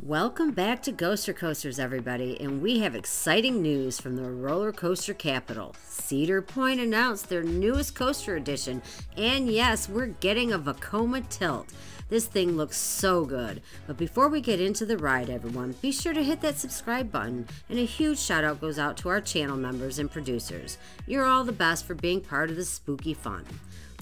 Welcome back to Ghoster Coasters, everybody, and we have exciting news from the roller coaster capital. Cedar Point announced their newest coaster edition, and yes, we're getting a VEKOMA tilt. This thing looks so good, but before we get into the ride, everyone, be sure to hit that subscribe button, and a huge shout out goes out to our channel members and producers. You're all the best for being part of the spooky fun.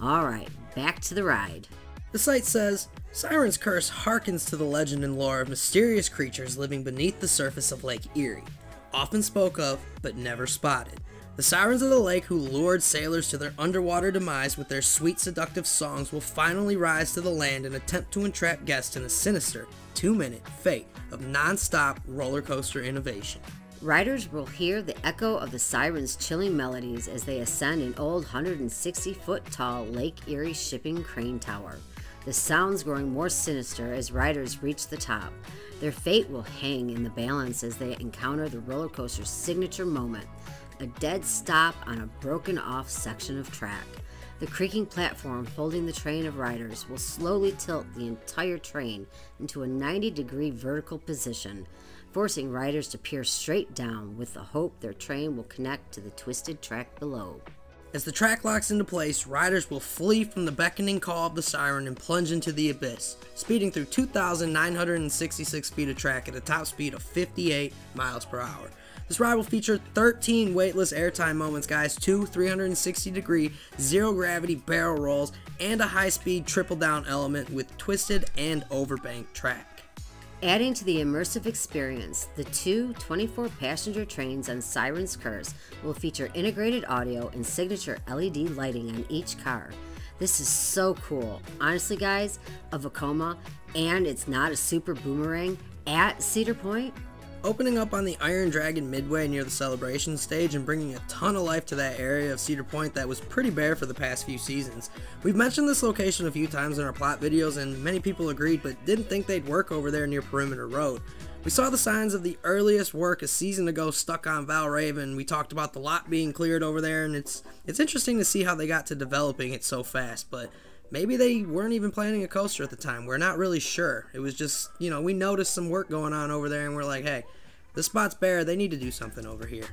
Alright, back to the ride. The site says, Siren's curse harkens to the legend and lore of mysterious creatures living beneath the surface of Lake Erie, often spoke of, but never spotted. The sirens of the lake who lured sailors to their underwater demise with their sweet seductive songs will finally rise to the land and attempt to entrap guests in a sinister, 2-minute fate of non-stop roller coaster innovation. Riders will hear the echo of the sirens' chilling melodies as they ascend an old 160-foot tall Lake Erie shipping crane tower. The sounds growing more sinister as riders reach the top. Their fate will hang in the balance as they encounter the roller coaster's signature moment, a dead stop on a broken off section of track. The creaking platform holding the train of riders will slowly tilt the entire train into a 90-degree vertical position, forcing riders to peer straight down with the hope their train will connect to the twisted track below. As the track locks into place, riders will flee from the beckoning call of the siren and plunge into the abyss, speeding through 2,966 feet of track at a top speed of 58 miles per hour. This ride will feature 13 weightless airtime moments, guys, 2 360-degree zero-gravity barrel rolls, and a high-speed triple-down element with twisted and overbanked track. Adding to the immersive experience, the two 24-passenger trains on Siren's Curse will feature integrated audio and signature LED lighting on each car. This is so cool. Honestly, guys, a VEKOMA, and it's not a super boomerang at Cedar Point. Opening up on the Iron Dragon midway near the celebration stage and bringing a ton of life to that area of Cedar Point that was pretty bare for the past few seasons. We've mentioned this location a few times in our plot videos and many people agreed but didn't think they'd work over there near Perimeter Road. We saw the signs of the earliest work a season ago stuck on Valraven. We talked about the lot being cleared over there, and it's interesting to see how they got to developing it so fast, but maybe they weren't even planning a coaster at the time. We're not really sure. It was just, we noticed some work going on over there and we're like, hey, this spot's bare, they need to do something over here.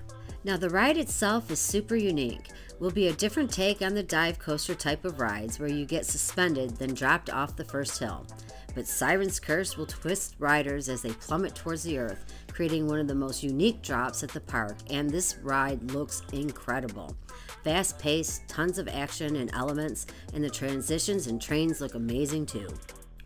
Now the ride itself is super unique. Will be a different take on the dive coaster type of rides where you get suspended then dropped off the first hill. But Siren's Curse will twist riders as they plummet towards the earth, creating one of the most unique drops at the park, and this ride looks incredible. Fast paced, tons of action and elements, and the transitions and trains look amazing too.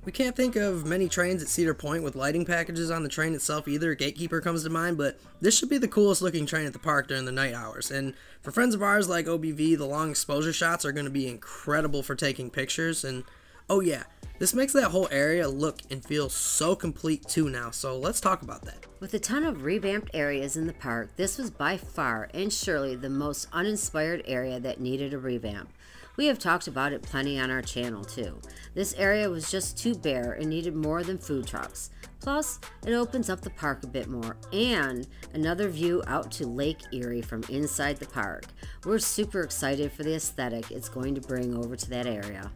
We can't think of many trains at Cedar Point with lighting packages on the train itself either. Gatekeeper comes to mind, but this should be the coolest looking train at the park during the night hours. And for friends of ours like OBV, the long exposure shots are going to be incredible for taking pictures. And oh yeah, this makes that whole area look and feel so complete too now, so let's talk about that. With a ton of revamped areas in the park, this was by far and surely the most uninspired area that needed a revamp. We have talked about it plenty on our channel too. This area was just too bare and needed more than food trucks. Plus, it opens up the park a bit more and another view out to Lake Erie from inside the park. We're super excited for the aesthetic it's going to bring over to that area.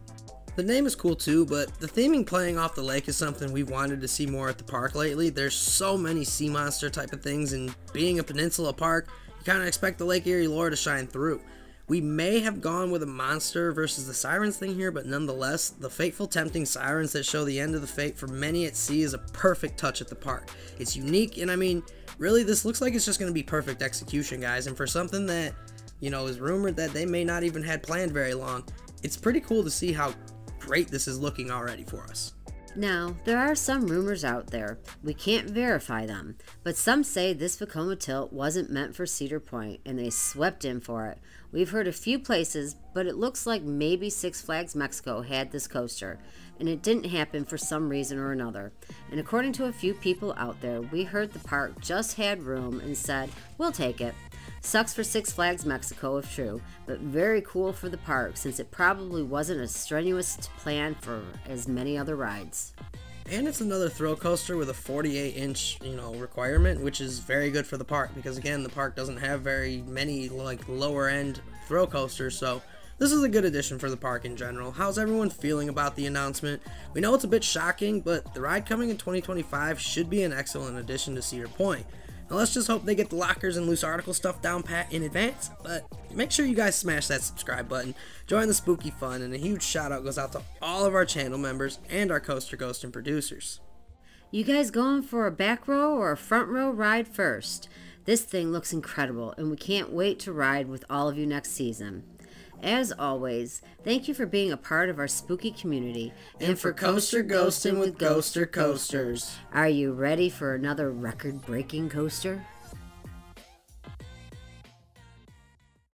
The name is cool too, but the theming playing off the lake is something we've wanted to see more at the park lately. There's so many sea monster type of things, and being a peninsula park, you kind of expect the Lake Erie lore to shine through. We may have gone with a monster versus the sirens thing here, but nonetheless, the fateful tempting sirens that show the end of the fate for many at sea is a perfect touch at the park. It's unique, and I mean, really this looks like it's just going to be perfect execution, guys, and for something that, is rumored that they may not even had planned very long, it's pretty cool to see how great this is looking already for us. Now, there are some rumors out there. We can't verify them, but some say this VEKOMA tilt wasn't meant for Cedar Point and they swept in for it. We've heard a few places, but it looks like maybe Six Flags Mexico had this coaster, and it didn't happen for some reason or another. And according to a few people out there, we heard the park just had room and said, we'll take it. Sucks for Six Flags Mexico if true, but very cool for the park since it probably wasn't as strenuous to plan for as many other rides. And it's another thrill coaster with a 48-inch, requirement, which is very good for the park because again, the park doesn't have very many lower end thrill coasters, so This is a good addition for the park in general. How's everyone feeling about the announcement? We know it's a bit shocking, but the ride coming in 2025 should be an excellent addition to Cedar Point. Now let's just hope they get the lockers and loose article stuff down pat in advance, but make sure you guys smash that subscribe button, join the spooky fun, and a huge shout out goes out to all of our channel members and our Coaster Ghost and producers. You guys going for a back row or a front row ride first? This thing looks incredible, and we can't wait to ride with all of you next season. As always, thank you for being a part of our spooky community And for Coaster Ghostin' with Ghoster Coasters. Are you ready for another record-breaking coaster?